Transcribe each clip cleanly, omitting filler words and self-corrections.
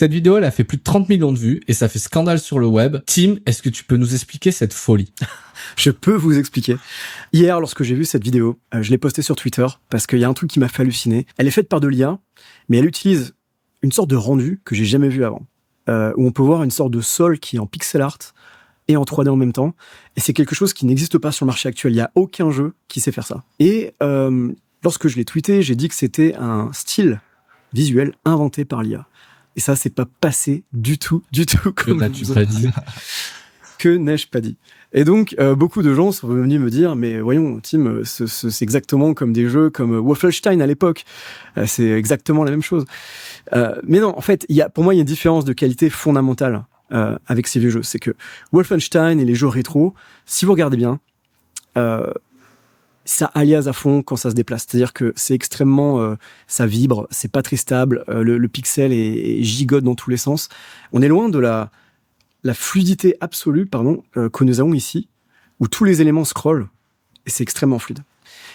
Cette vidéo, elle a fait plus de 30 millions de vues et ça fait scandale sur le web. Tim, est-ce que tu peux nous expliquer cette folie? Je peux vous expliquer. Hier, lorsque j'ai vu cette vidéo, je l'ai postée sur Twitter parce qu'il y a un truc qui m'a fait halluciner. Elle est faite par de l'IA, mais elle utilise une sorte de rendu que j'ai jamais vu avant, où on peut voir une sorte de sol qui est en pixel art et en 3D en même temps. Et c'est quelque chose qui n'existe pas sur le marché actuel. Il n'y a aucun jeu qui sait faire ça. Et lorsque je l'ai tweeté, j'ai dit que c'était un style visuel inventé par l'IA. Et ça, c'est pas passé du tout comme n'as-tu pas dit? Que n'ai-je pas dit? Et donc, beaucoup de gens sont venus me dire, mais voyons, Tim, c'est exactement comme des jeux comme Wolfenstein à l'époque. C'est exactement la même chose. Mais non, en fait, pour moi, il y a une différence de qualité fondamentale avec ces vieux jeux. C'est que Wolfenstein et les jeux rétro, si vous regardez bien, ça aliase à fond quand ça se déplace. C'est-à-dire que c'est extrêmement... ça vibre, c'est pas très stable, le pixel est gigote dans tous les sens. On est loin de la fluidité absolue que nous avons ici, où tous les éléments scrollent, et c'est extrêmement fluide.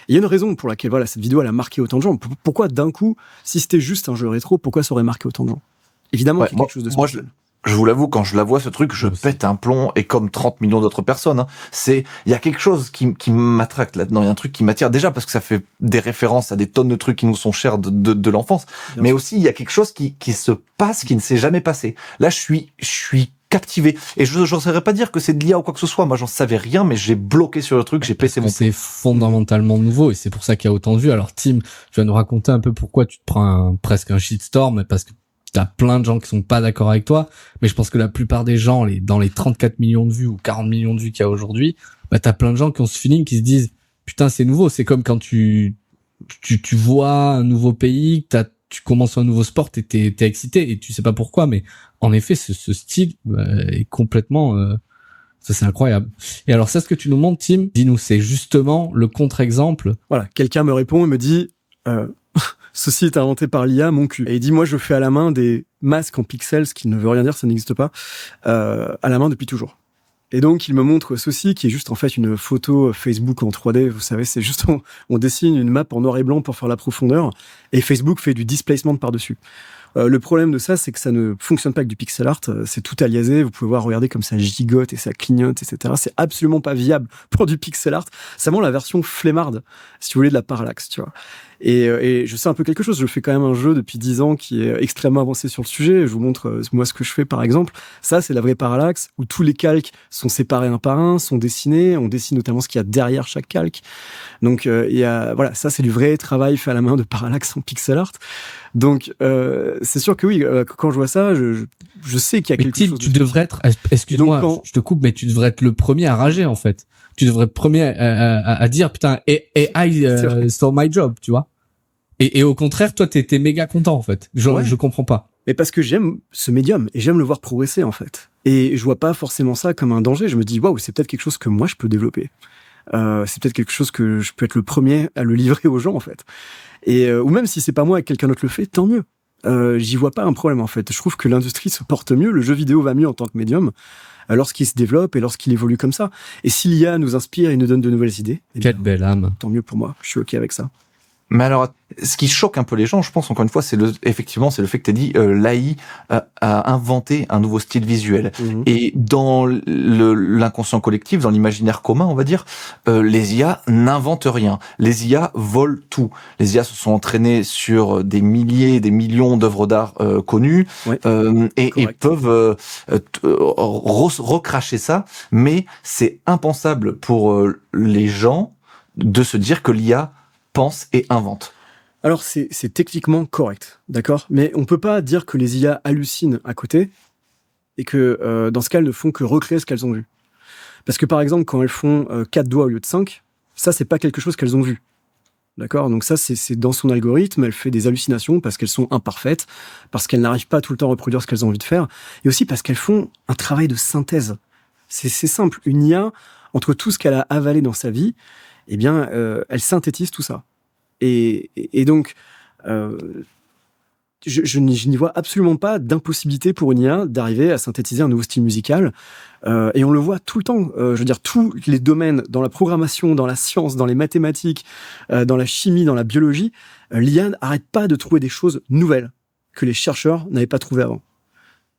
Il y a une raison pour laquelle cette vidéo elle a marqué autant de gens. Pourquoi d'un coup, si c'était juste un jeu rétro, pourquoi ça aurait marqué autant de gens? Évidemment qu'il y a quelque chose de spécial. Je vous l'avoue, quand je la vois, ce truc, je pète un plomb, et comme 30 millions d'autres personnes, il y a quelque chose qui m'attracte là-dedans. Il y a un truc qui m'attire déjà parce que ça fait des références à des tonnes de trucs qui nous sont chers de l'enfance. Bien mais sûr. Aussi, il y a quelque chose qui se passe, qui ne s'est jamais passé. Là, je suis captivé. Et je n'oserais pas dire que c'est de l'IA ou quoi que ce soit. Moi, j'en savais rien, mais j'ai bloqué sur le truc, j'ai pété mon... C'est fondamentalement nouveau et c'est pour ça qu'il y a autant de vues. Alors, Tim, tu vas nous raconter un peu pourquoi tu te prends presque un shitstorm, parce que t'as plein de gens qui sont pas d'accord avec toi, mais je pense que la plupart des gens, dans les 34 millions de vues ou 40 millions de vues qu'il y a aujourd'hui, t'as plein de gens qui ont ce feeling, qui se disent, putain, c'est nouveau. C'est comme quand tu vois un nouveau pays, tu commences un nouveau sport, t'es excité et tu sais pas pourquoi, mais en effet, ce style est complètement, ça c'est incroyable. Et alors ça, ce que tu nous montres, Tim, dis-nous, c'est justement le contre-exemple. Voilà, quelqu'un me répond et me dit, ceci est inventé par l'IA, mon cul. Et il dit, moi, je fais à la main des masques en pixels, ce qui ne veut rien dire, ça n'existe pas, à la main depuis toujours. Et donc, il me montre ceci, qui est juste en fait une photo Facebook en 3D. Vous savez, c'est juste, on dessine une map en noir et blanc pour faire la profondeur, et Facebook fait du displacement par-dessus. Le problème de ça, c'est que ça ne fonctionne pas avec du pixel art, c'est tout aliasé, vous pouvez voir, regardez comme ça gigote et ça clignote, etc. C'est absolument pas viable pour du pixel art. C'est vraiment la version flemmarde, si vous voulez, de la parallaxe, tu vois. Et je sais un peu quelque chose, je fais quand même un jeu depuis 10 ans qui est extrêmement avancé sur le sujet. Je vous montre moi ce que je fais par exemple. Ça, c'est la vraie parallaxe où tous les calques sont séparés un par un, sont dessinés. On dessine notamment ce qu'il y a derrière chaque calque. Donc ça c'est du vrai travail fait à la main de parallaxe en pixel art. Donc c'est sûr que oui, quand je vois ça, je sais qu'il y a quelque chose. Tu devrais être, excuse-moi, je te coupe, mais tu devrais être le premier à rager en fait. Tu devrais être le premier à dire putain, AI stole my job, tu vois. Et au contraire, toi, t'es méga content, en fait. Je comprends pas. Mais parce que j'aime ce médium et j'aime le voir progresser, en fait. Et je vois pas forcément ça comme un danger. Je me dis, waouh, c'est peut-être quelque chose que moi, je peux développer. C'est peut-être quelque chose que je peux être le premier à le livrer aux gens, en fait. Et, ou même si c'est pas moi et quelqu'un d'autre le fait, tant mieux. J'y vois pas un problème, en fait. Je trouve que l'industrie se porte mieux, le jeu vidéo va mieux en tant que médium, lorsqu'il se développe et lorsqu'il évolue comme ça. Et si l'IA nous inspire et nous donne de nouvelles idées, quelle belle âme. Tant mieux pour moi. Je suis OK avec ça. Mais alors, ce qui choque un peu les gens, je pense, encore une fois, c'est le fait que tu as dit l'AI a inventé un nouveau style visuel. Mmh. Et dans l'inconscient collectif, dans l'imaginaire commun, on va dire, les IA n'inventent rien. Les IA volent tout. Les IA se sont entraînées sur des milliers, des millions d'œuvres d'art connues, et peuvent recracher ça. Mais c'est impensable pour les gens de se dire que l'IA pense et invente. Alors, c'est techniquement correct, d'accord? Mais on peut pas dire que les IA hallucinent à côté et que, dans ce cas, elles ne font que recréer ce qu'elles ont vu. Parce que, par exemple, quand elles font 4 doigts au lieu de 5, ça, c'est pas quelque chose qu'elles ont vu. D'accord? Donc ça, c'est dans son algorithme, elle fait des hallucinations parce qu'elles sont imparfaites, parce qu'elles n'arrivent pas tout le temps à reproduire ce qu'elles ont envie de faire, et aussi parce qu'elles font un travail de synthèse. C'est simple. Une IA, entre tout ce qu'elle a avalé dans sa vie, eh bien, elle synthétise tout ça. Et donc, je n'y vois absolument pas d'impossibilité pour une IA d'arriver à synthétiser un nouveau style musical. Et on le voit tout le temps. Je veux dire, tous les domaines, dans la programmation, dans la science, dans les mathématiques, dans la chimie, dans la biologie, l'IA n'arrête pas de trouver des choses nouvelles que les chercheurs n'avaient pas trouvées avant.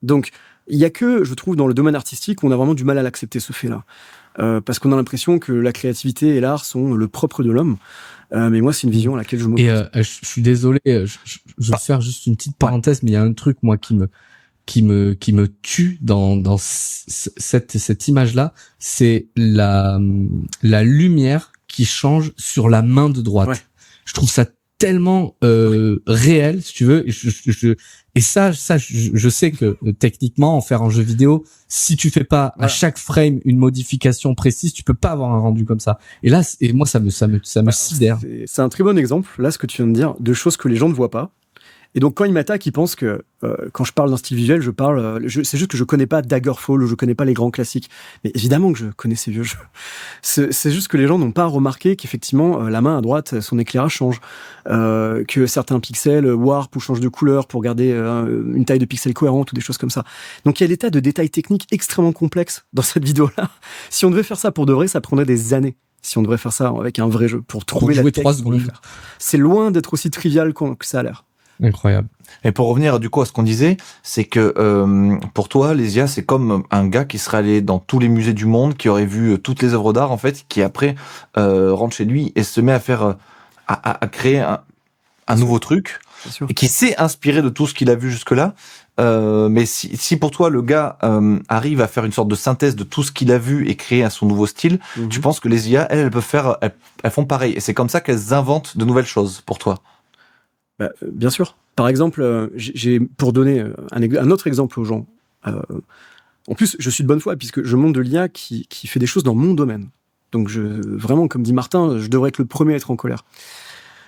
Donc, il y a que, je trouve, dans le domaine artistique, on a vraiment du mal à l'accepter, ce fait-là. Parce qu'on a l'impression que la créativité et l'art sont le propre de l'homme. Mais moi, c'est une vision à laquelle je m'oppose. Et je suis désolé, je vais faire juste une petite parenthèse, mais il y a un truc, moi, qui me tue dans cette image-là, c'est la lumière qui change sur la main de droite. Ouais. Je trouve ça tellement réel, si tu veux, et ça je sais que techniquement en faire un jeu vidéo, si tu fais pas à chaque frame une modification précise, tu peux pas avoir un rendu comme ça. Et là, moi ça me sidère. C'est un très bon exemple, là, ce que tu viens de dire, de choses que les gens ne voient pas. Et donc, quand ils m'attaquent, ils pensent que quand je parle d'un style visuel, c'est juste que je connais pas Daggerfall ou je connais pas les grands classiques. Mais évidemment que je connais ces vieux jeux. C'est juste que les gens n'ont pas remarqué qu'effectivement, la main à droite, son éclairage change. Que certains pixels warp ou changent de couleur pour garder une taille de pixels cohérente ou des choses comme ça. Donc, il y a des tas de détails techniques extrêmement complexes dans cette vidéo-là. Si on devait faire ça pour de vrai, ça prendrait des années. Si on devrait faire ça avec un vrai jeu, pour trouver la tech 3 secondes. C'est loin d'être aussi trivial que ça a l'air. Incroyable. Et pour revenir du coup à ce qu'on disait, c'est que pour toi, les IA, c'est comme un gars qui serait allé dans tous les musées du monde, qui aurait vu toutes les œuvres d'art en fait, qui après rentre chez lui et se met à faire, à créer un nouveau truc, et qui s'est inspiré de tout ce qu'il a vu jusque-là. Mais si pour toi le gars arrive à faire une sorte de synthèse de tout ce qu'il a vu et créer son nouveau style, tu penses que les IA, elles peuvent faire, elles font pareil. Et c'est comme ça qu'elles inventent de nouvelles choses pour toi. Bah, bien sûr. Par exemple, j'ai pour donner un autre exemple aux gens. En plus, je suis de bonne foi puisque je montre de l'IA qui fait des choses dans mon domaine. Donc, vraiment, comme dit Martin, je devrais être le premier à être en colère.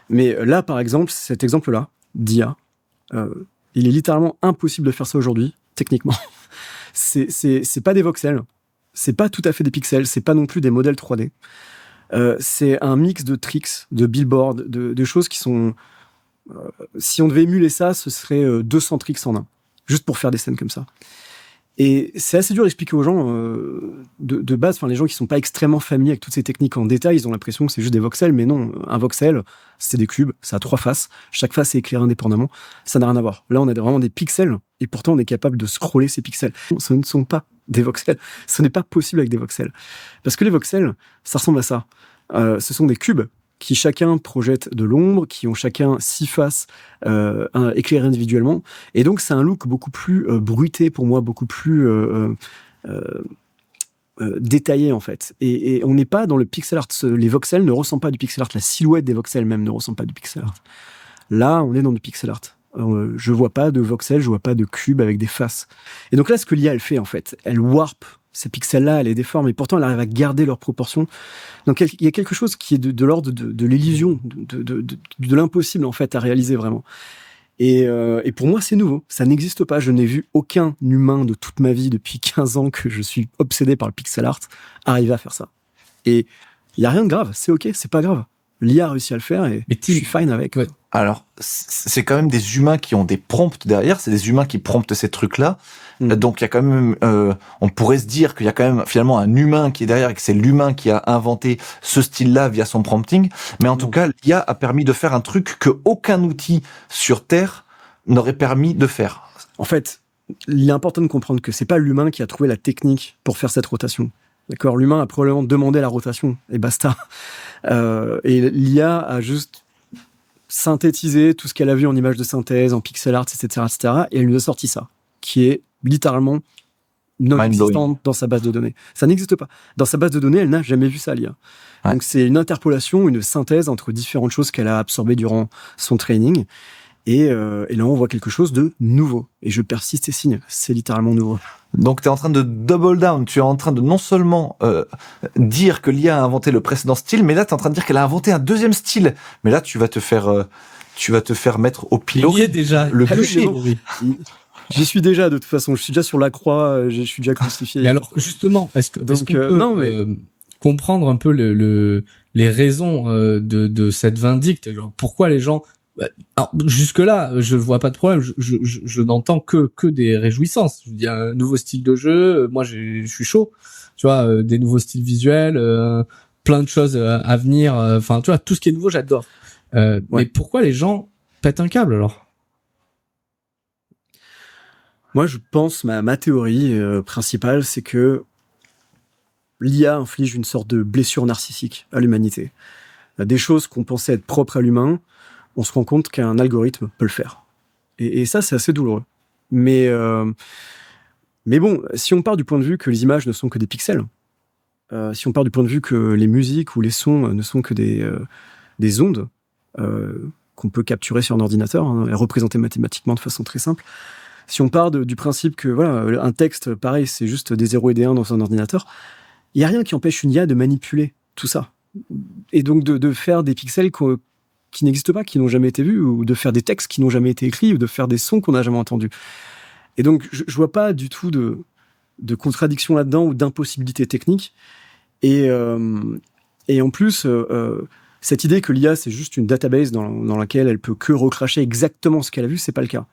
Mais là, par exemple, cet exemple-là d'IA, il est littéralement impossible de faire ça aujourd'hui, techniquement. C'est pas des voxels, c'est pas tout à fait des pixels, c'est pas non plus des modèles 3D. C'est un mix de tricks, de billboards, de choses qui sont... si on devait émuler ça, ce serait 200 tricks en un, juste pour faire des scènes comme ça. Et c'est assez dur d'expliquer aux gens de base, enfin les gens qui sont pas extrêmement familiers avec toutes ces techniques en détail, ils ont l'impression que c'est juste des voxels, mais non, un voxel, c'est des cubes, ça a 3 faces, chaque face est éclairée indépendamment, ça n'a rien à voir. Là, on a vraiment des pixels, et pourtant on est capable de scroller ces pixels. Ce ne sont pas des voxels, ce n'est pas possible avec des voxels. Parce que les voxels, ça ressemble à ça. Ce sont des cubes qui chacun projette de l'ombre, qui ont chacun 6 faces éclairées individuellement. Et donc, c'est un look beaucoup plus bruité pour moi, beaucoup plus détaillé, en fait. Et on n'est pas dans le pixel art. Les voxels ne ressemblent pas du pixel art. La silhouette des voxels, même, ne ressemble pas du pixel art. Là, on est dans du pixel art. Je vois pas de voxels, je vois pas de cubes avec des faces. Et donc là, ce que l'IA, elle fait, en fait, elle warp ces pixels-là, elle les déforme, et pourtant elle arrive à garder leurs proportions. Donc il y a quelque chose qui est de l'ordre de l'illusion, de l'impossible en fait à réaliser vraiment. Et pour moi c'est nouveau, ça n'existe pas. Je n'ai vu aucun humain de toute ma vie depuis 15 ans que je suis obsédé par le pixel art arriver à faire ça. Et il y a rien de grave, c'est ok, c'est pas grave. L'IA a réussi à le faire et je suis fine avec. Ouais. Alors, c'est quand même des humains qui ont des prompts derrière, c'est des humains qui promptent ces trucs-là. Donc il y a quand même, on pourrait se dire qu'il y a quand même finalement un humain qui est derrière et que c'est l'humain qui a inventé ce style-là via son prompting. Mais en tout cas, l'IA a permis de faire un truc que aucun outil sur Terre n'aurait permis de faire. En fait, il est important de comprendre que c'est pas l'humain qui a trouvé la technique pour faire cette rotation. D'accord, l'humain a probablement demandé la rotation et basta. Et l'IA a juste synthétisé tout ce qu'elle a vu en images de synthèse, en pixel art, etc., et elle nous a sorti ça, qui est littéralement non existant dans sa base de données. Ça n'existe pas. Dans sa base de données, elle n'a jamais vu ça, l'IA. Ouais. Donc c'est une interpolation, une synthèse entre différentes choses qu'elle a absorbées durant son training. Et là, on voit quelque chose de nouveau. Et je persiste et signe. C'est littéralement nouveau. Donc, tu es en train de double down. Tu es en train de non seulement dire que l'IA a inventé le précédent style, mais là, tu es en train de dire qu'elle a inventé un deuxième style. Mais là, tu vas te faire mettre au pilori déjà le bûcher. J'y suis déjà, de toute façon. Je suis déjà sur la croix. Je suis déjà crucifié. Mais alors, justement, est-ce qu'on peut comprendre un peu les raisons de cette vindicte? Genre, pourquoi les gens... Alors, jusque-là, je vois pas de problème. Je n'entends que des réjouissances. Je dis un nouveau style de jeu. Moi, je suis chaud. Tu vois, des nouveaux styles visuels, plein de choses à venir. Enfin, tu vois, tout ce qui est nouveau, j'adore. Mais pourquoi les gens pètent un câble alors? Moi, je pense, ma théorie principale, c'est que l'IA inflige une sorte de blessure narcissique à l'humanité. Des choses qu'on pensait être propres à l'humain, on se rend compte qu'un algorithme peut le faire. Et ça, c'est assez douloureux. Mais bon, si on part du point de vue que les images ne sont que des pixels, si on part du point de vue que les musiques ou les sons ne sont que des ondes qu'on peut capturer sur un ordinateur et représenter mathématiquement de façon très simple, si on part du principe que voilà, un texte, pareil, c'est juste des 0 et des 1 dans un ordinateur, il n'y a rien qui empêche une IA de manipuler tout ça. Et donc de faire des pixels qui n'existent pas, qui n'ont jamais été vus, ou de faire des textes qui n'ont jamais été écrits, ou de faire des sons qu'on n'a jamais entendus. Et donc, je vois pas du tout de contradiction là-dedans ou d'impossibilité technique. Et en plus, cette idée que l'IA, c'est juste une database dans laquelle elle peut que recracher exactement ce qu'elle a vu, c'est pas le cas.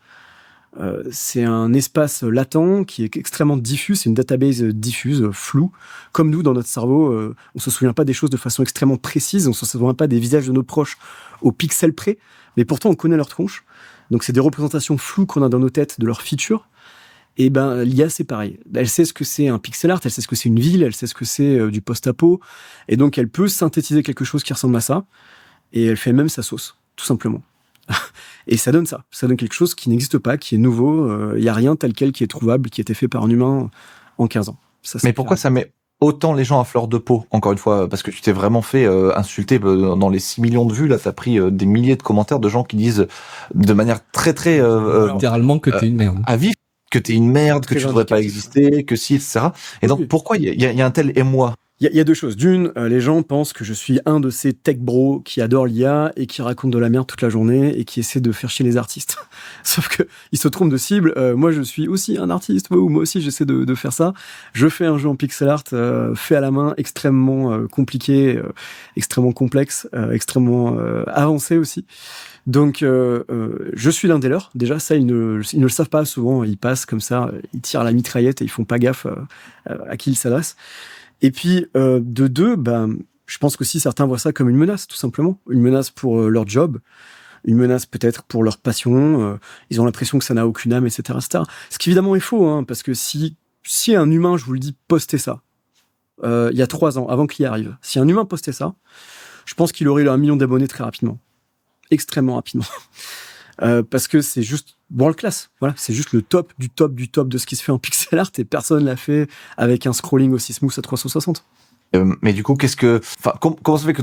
C'est un espace latent qui est extrêmement diffus, c'est une database diffuse, floue. Comme nous, dans notre cerveau, on se souvient pas des choses de façon extrêmement précise, on se souvient pas des visages de nos proches au pixel près, mais pourtant on connaît leur tronche. Donc c'est des représentations floues qu'on a dans nos têtes de leurs features. Et ben l'IA, c'est pareil. Elle sait ce que c'est un pixel art, elle sait ce que c'est une ville, elle sait ce que c'est du post-apo, et donc elle peut synthétiser quelque chose qui ressemble à ça, et elle fait même sa sauce, tout simplement. Et ça donne ça. Ça donne quelque chose qui n'existe pas, qui est nouveau. Il y a rien tel quel qui est trouvable, qui a été fait par un humain en 15 ans. Ça, mais pourquoi ça met autant les gens à fleur de peau, encore une fois, parce que tu t'es vraiment fait insulter dans les 6 millions de vues, là, t'as pris des milliers de commentaires de gens qui disent de manière très, très... littéralement que t'es une merde. À vif, que t'es une merde, que tu devrais pas exister, que si, etc. Et donc, pourquoi il y a un tel émoi? Il y a deux choses. D'une, les gens pensent que je suis un de ces tech bros qui adorent l'IA et qui racontent de la merde toute la journée et qui essaient de faire chier les artistes. Sauf que ils se trompent de cible. Moi, je suis aussi un artiste. Moi aussi, j'essaie de faire ça. Je fais un jeu en pixel art fait à la main, extrêmement compliqué, extrêmement complexe, extrêmement avancé aussi. Donc, je suis l'un des leurs. Déjà, ça, ils ne le savent pas souvent. Ils passent comme ça, ils tirent la mitraillette et ils font pas gaffe à qui ils s'adressent. Et puis, de deux, je pense qu'aussi certains voient ça comme une menace, tout simplement. Une menace pour leur job, une menace peut-être pour leur passion. Ils ont l'impression que ça n'a aucune âme, etc., etc. Ce qui évidemment est faux, hein, parce que si un humain, je vous le dis, postait ça, il y a 3 ans, avant qu'il y arrive, si un humain postait ça, je pense qu'il aurait eu 1 million d'abonnés très rapidement. Extrêmement rapidement. Parce que c'est juste world class. Voilà, c'est juste le top du top du top de ce qui se fait en pixel art et personne l'a fait avec un scrolling aussi smooth à 360. Mais du coup, comment ça fait que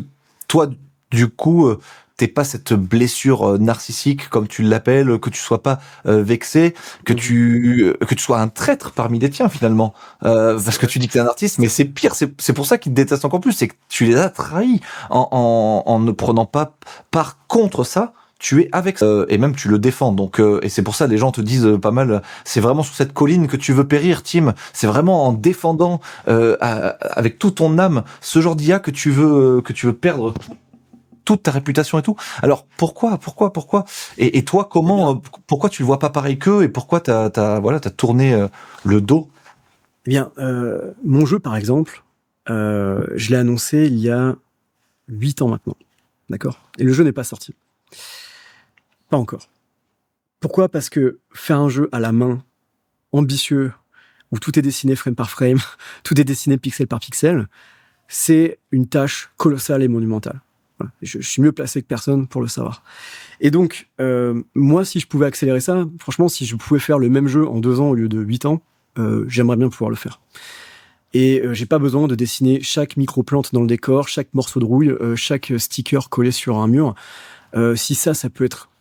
toi, du coup, t'es pas cette blessure narcissique, comme tu l'appelles, que tu sois pas vexé, que tu sois un traître parmi les tiens finalement, parce que tu dis que t'es un artiste, mais c'est pire, c'est pour ça qu'ils te détestent encore plus, c'est que tu les as trahis en ne prenant pas part contre ça. Tu es avec et même tu le défends, donc et c'est pour ça les gens te disent pas mal, c'est vraiment sur cette colline que tu veux périr, Tim, c'est vraiment en défendant avec toute ton âme ce genre d'IA que tu veux perdre toute ta réputation et tout. Alors pourquoi et toi, comment pourquoi tu le vois pas pareil qu'eux et pourquoi t'as tourné le dos? Eh bien, mon jeu par exemple, je l'ai annoncé il y a 8 ans maintenant, d'accord, et le jeu n'est pas sorti. Pas encore. Pourquoi ? Parce que faire un jeu à la main, ambitieux, où tout est dessiné frame par frame, tout est dessiné pixel par pixel, c'est une tâche colossale et monumentale. Voilà. Je suis mieux placé que personne pour le savoir. Et donc, moi, si je pouvais accélérer ça, franchement, si je pouvais faire le même jeu en 2 ans au lieu de 8 ans, j'aimerais bien pouvoir le faire. Et j'ai pas besoin de dessiner chaque micro-plante dans le décor, chaque morceau de rouille, chaque sticker collé sur un mur. Si ça peut être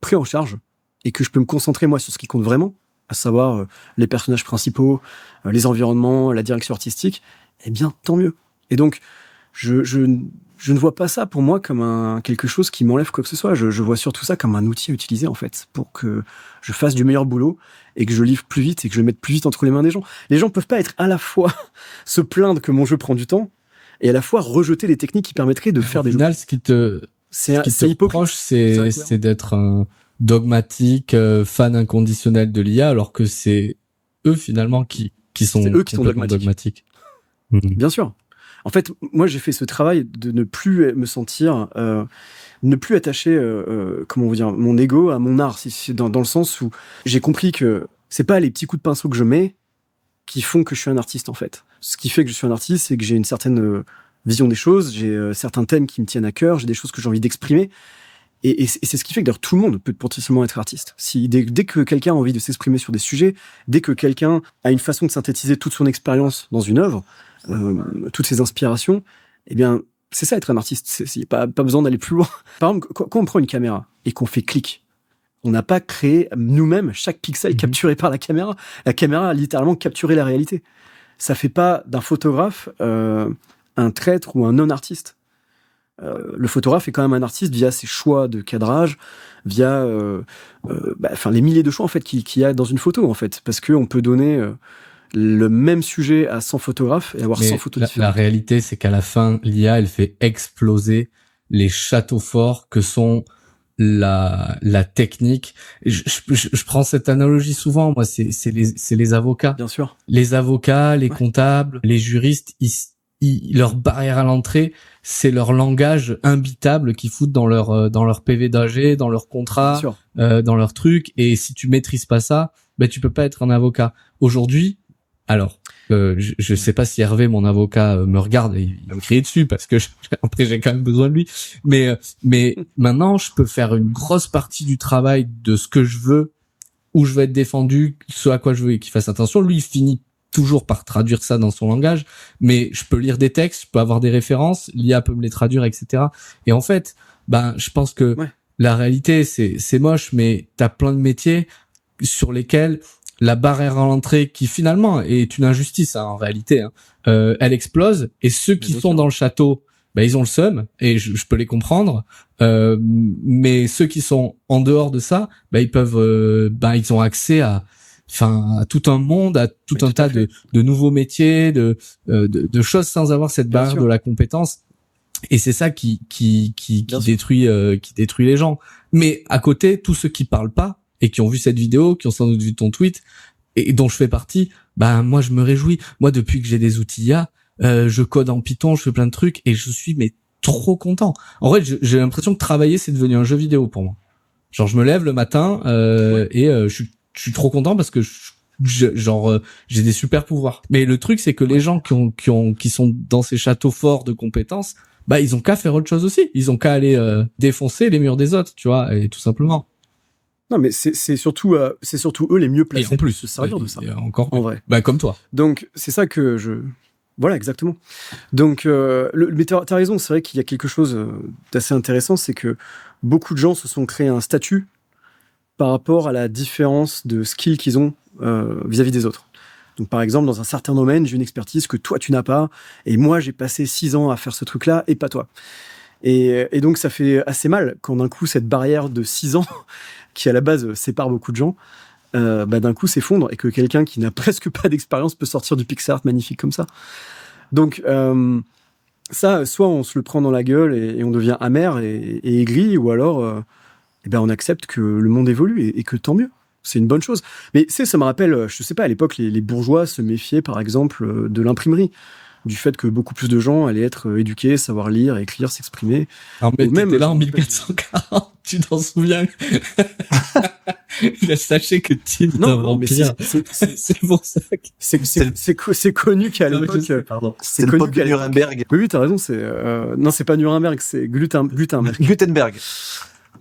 pris en charge et que je peux me concentrer moi sur ce qui compte vraiment, à savoir les personnages principaux, les environnements, la direction artistique, eh bien tant mieux. Et donc je ne vois pas ça pour moi comme quelque chose qui m'enlève quoi que ce soit. Je vois surtout ça comme un outil à utiliser en fait pour que je fasse du meilleur boulot et que je livre plus vite et que je le mette plus vite entre les mains des gens. Les gens peuvent pas être à la fois se plaindre que mon jeu prend du temps et à la fois rejeter les techniques qui permettraient de faire des jeux. Au final, ce qui te reproche, c'est d'être un dogmatique, fan inconditionnel de l'IA, alors que c'est eux finalement qui sont dogmatiques. Bien sûr. En fait, moi, j'ai fait ce travail de ne plus me sentir, ne plus attacher, comment vous dire, mon ego à mon art, dans le sens où j'ai compris que c'est pas les petits coups de pinceau que je mets qui font que je suis un artiste, en fait. Ce qui fait que je suis un artiste, c'est que j'ai une certaine vision des choses, j'ai certains thèmes qui me tiennent à cœur, j'ai des choses que j'ai envie d'exprimer. Et c'est ce qui fait que d'ailleurs tout le monde peut potentiellement être artiste. Si dès que quelqu'un a envie de s'exprimer sur des sujets, dès que quelqu'un a une façon de synthétiser toute son expérience dans une œuvre, toutes ses inspirations, eh bien, c'est ça être un artiste. Il n'y a pas besoin d'aller plus loin. Par exemple, quand on prend une caméra et qu'on fait clic, on n'a pas créé nous-mêmes chaque pixel capturé par la caméra. La caméra a littéralement capturé la réalité. Ça fait pas d'un photographe un traître ou un non-artiste. Le photographe est quand même un artiste via ses choix de cadrage, via les milliers de choix en fait qu'il y a dans une photo en fait, parce que on peut donner le même sujet à 100 photographes et avoir 100 photos différentes. La réalité, c'est qu'à la fin, l'IA, elle fait exploser les châteaux forts que sont la technique. Je prends cette analogie souvent. Moi, c'est les avocats. Bien sûr. Les avocats, les comptables, les juristes, leur barrière à l'entrée, c'est leur langage imbitable qu'ils foutent dans leur PV d'AG, dans leur contrat, dans leur truc. Et si tu maîtrises pas ça, ben tu peux pas être un avocat. Aujourd'hui, alors, je sais pas si Hervé, mon avocat, me regarde et il va me crier dessus parce que après j'ai quand même besoin de lui. Mais maintenant, je peux faire une grosse partie du travail de ce que je veux, où je veux être défendu, ce à quoi je veux et qu'il fasse attention. Lui, il finit toujours par traduire ça dans son langage, mais je peux lire des textes, je peux avoir des références, l'IA peut me les traduire, etc. Et en fait, je pense que la réalité, c'est moche, mais t'as plein de métiers sur lesquels la barrière à l'entrée, qui finalement est une injustice en réalité, elle explose, et ceux qui sont dans le château, ils ont le seum, et je peux les comprendre, mais ceux qui sont en dehors de ça, ils peuvent, ils ont accès à tout un monde, à tout un tas de nouveaux métiers, de choses sans avoir cette barrière de la compétence. Et c'est ça qui détruit les gens. Mais à côté, tous ceux qui parlent pas et qui ont vu cette vidéo, qui ont sans doute vu ton tweet et dont je fais partie, moi je me réjouis. Moi, depuis que j'ai des outils IA, je code en Python, je fais plein de trucs et je suis trop content. En vrai, j'ai l'impression que travailler c'est devenu un jeu vidéo pour moi. Genre je me lève le matin et je suis trop content parce que j'ai des super pouvoirs. Mais le truc c'est que les gens qui sont dans ces châteaux forts de compétences, ils ont qu'à faire autre chose aussi. Ils ont qu'à aller défoncer les murs des autres, tu vois, et tout simplement. Non, mais c'est surtout eux les mieux placés pour se servir de ça. Encore en vrai. Comme toi. Donc c'est ça que voilà, exactement. Donc mais t'as raison, c'est vrai qu'il y a quelque chose d'assez intéressant, c'est que beaucoup de gens se sont créés un statut par rapport à la différence de skills qu'ils ont vis-à-vis des autres. Donc, par exemple, dans un certain domaine, j'ai une expertise que toi, tu n'as pas, et moi, j'ai passé 6 ans à faire ce truc-là, et pas toi. Et donc, ça fait assez mal quand d'un coup, cette barrière de 6 ans, qui à la base sépare beaucoup de gens, d'un coup s'effondre, et que quelqu'un qui n'a presque pas d'expérience peut sortir du pixel art magnifique comme ça. Donc, ça, soit on se le prend dans la gueule et on devient amer et aigri, ou alors... on accepte que le monde évolue et que tant mieux. C'est une bonne chose. Mais ça me rappelle, je sais pas, à l'époque, les bourgeois se méfiaient, par exemple, de l'imprimerie. Du fait que beaucoup plus de gens allaient être éduqués, savoir lire, écrire, s'exprimer. Alors, mais t'étais là en 1440, tu t'en souviens? Sachez que Tim est un vampire. C'est pour ça que... C'est connu qu'à l'époque... C'est le pop de Nuremberg. Oui, t'as raison, non, c'est pas Nuremberg, c'est Gutenberg. Gutenberg.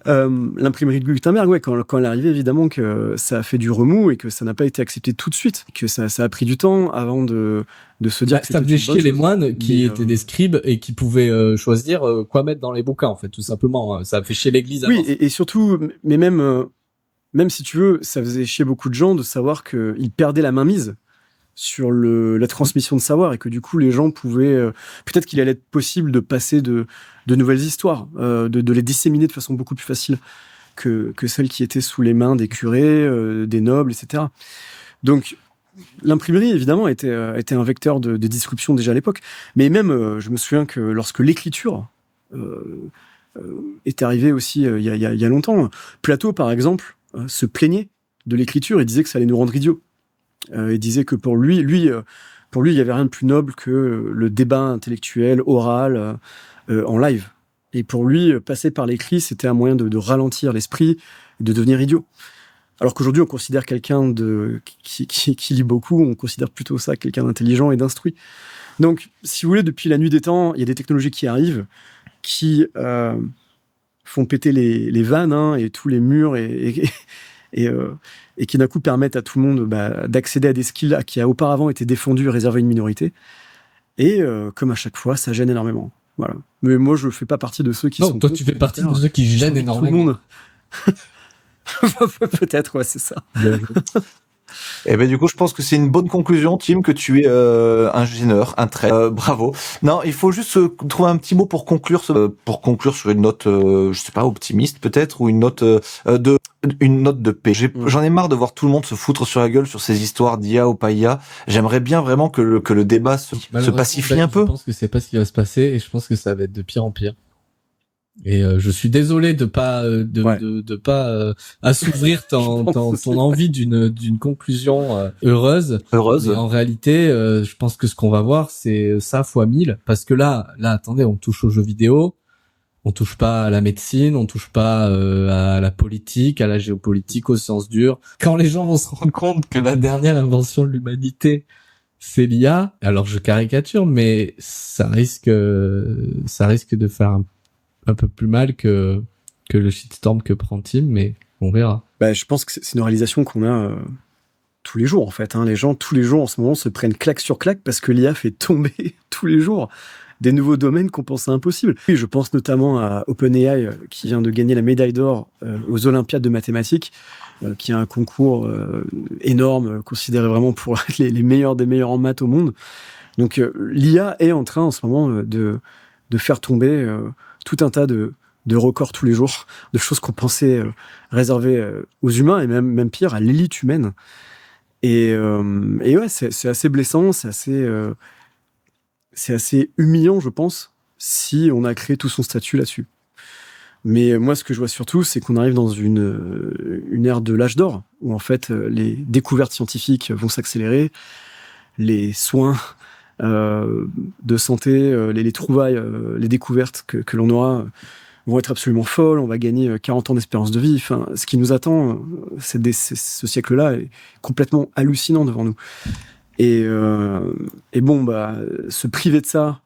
L'imprimerie de Gutenberg, quand elle est arrivée, évidemment que ça a fait du remous et que ça n'a pas été accepté tout de suite, que ça a pris du temps avant de se dire que ça faisait chier les moines qui étaient des scribes et qui pouvaient choisir quoi mettre dans les bouquins, en fait, tout simplement. Ça a fait chier l'église. Oui, et surtout, mais même si tu veux, ça faisait chier beaucoup de gens de savoir qu'ils perdaient la mainmise sur la transmission de savoir et que du coup les gens pouvaient peut-être qu'il allait être possible de passer de nouvelles histoires, de les disséminer de façon beaucoup plus facile que celles qui étaient sous les mains des curés, des nobles, etc. Donc l'imprimerie évidemment était un vecteur de disruption déjà à l'époque, mais même je me souviens que lorsque l'écriture est arrivée aussi il y a longtemps, Platon par exemple se plaignait de l'écriture et disait que ça allait nous rendre idiots. Il disait que pour lui, il y avait rien de plus noble que le débat intellectuel, oral, en live. Et pour lui, passer par l'écrit, c'était un moyen de ralentir l'esprit et de devenir idiot. Alors qu'aujourd'hui, on considère quelqu'un qui lit beaucoup, on considère plutôt ça quelqu'un d'intelligent et d'instruit. Donc, si vous voulez, depuis la nuit des temps, il y a des technologies qui arrivent, qui font péter les vannes, hein, et tous les murs, et qui d'un coup permettent à tout le monde d'accéder à des skills qui a auparavant été défendus et réservés à une minorité. Et comme à chaque fois, ça gêne énormément. Voilà. Mais moi, je fais pas partie de ceux qui sont... Non, toi, tu fais partie de ceux qui gênent énormément. Tout le monde. Peut-être, ouais, c'est ça. Et ben du coup, je pense que c'est une bonne conclusion, Tim, que tu es ingénieur, un trait. Bravo. Non, il faut juste trouver un petit mot pour conclure sur une note, je sais pas, optimiste peut-être, ou une note de paix. J'en ai marre de voir tout le monde se foutre sur la gueule sur ces histoires d'IA ou pas IA. J'aimerais bien vraiment que le débat se pacifie un peu. Je pense que c'est pas ce qui va se passer, et je pense que ça va être de pire en pire. Et je suis désolé de pas assouvrir ton envie d'une conclusion heureuse. Mais en réalité, je pense que ce qu'on va voir, c'est ça fois 1000, parce que là attendez, on touche aux jeux vidéo, on touche pas à la médecine, on touche pas à la politique, à la géopolitique, aux sciences dures. Quand les gens vont se rendre compte que la dernière invention de l'humanité, c'est l'IA, alors je caricature, mais ça risque de faire un peu plus mal que le shitstorm que prend Tim, mais on verra. Je pense que c'est une réalisation qu'on a tous les jours, en fait. Hein. Les gens, tous les jours, en ce moment, se prennent claque sur claque parce que l'IA fait tomber tous les jours des nouveaux domaines qu'on pensait impossibles. Oui, je pense notamment à OpenAI, qui vient de gagner la médaille d'or aux Olympiades de mathématiques, qui est un concours énorme, considéré vraiment pour les meilleurs des meilleurs en maths au monde. Donc, l'IA est en train, en ce moment, de faire tomber tout un tas de records tous les jours, de choses qu'on pensait réservées aux humains, et même pire, à l'élite humaine. Et ouais, c'est assez blessant, c'est assez humiliant, je pense, si on a créé tout son statut là-dessus. Mais moi, ce que je vois surtout, c'est qu'on arrive dans une ère de l'âge d'or, où en fait, les découvertes scientifiques vont s'accélérer, les soins de santé, les trouvailles, les découvertes que l'on aura vont être absolument folles. On va gagner 40 ans d'espérance de vie. Enfin, ce qui nous attend, ce siècle-là est complètement hallucinant devant nous. Et bon, se priver de ça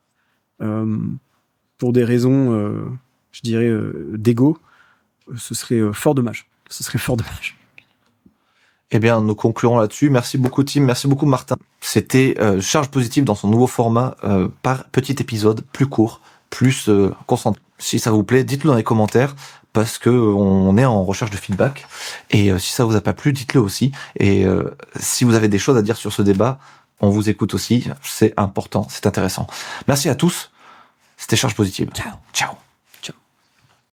pour des raisons, je dirais, d'ego, ce serait fort dommage. Ce serait fort dommage. Eh bien, nous conclurons là-dessus. Merci beaucoup, Tim. Merci beaucoup, Martin. C'était Charge Positive dans son nouveau format, par petit épisode, plus court, plus concentré. Si ça vous plaît, dites-le dans les commentaires, parce que on est en recherche de feedback. Et si ça vous a pas plu, dites-le aussi. Et si vous avez des choses à dire sur ce débat, on vous écoute aussi. C'est important, c'est intéressant. Merci à tous. C'était Charge Positive. Ciao. Ciao.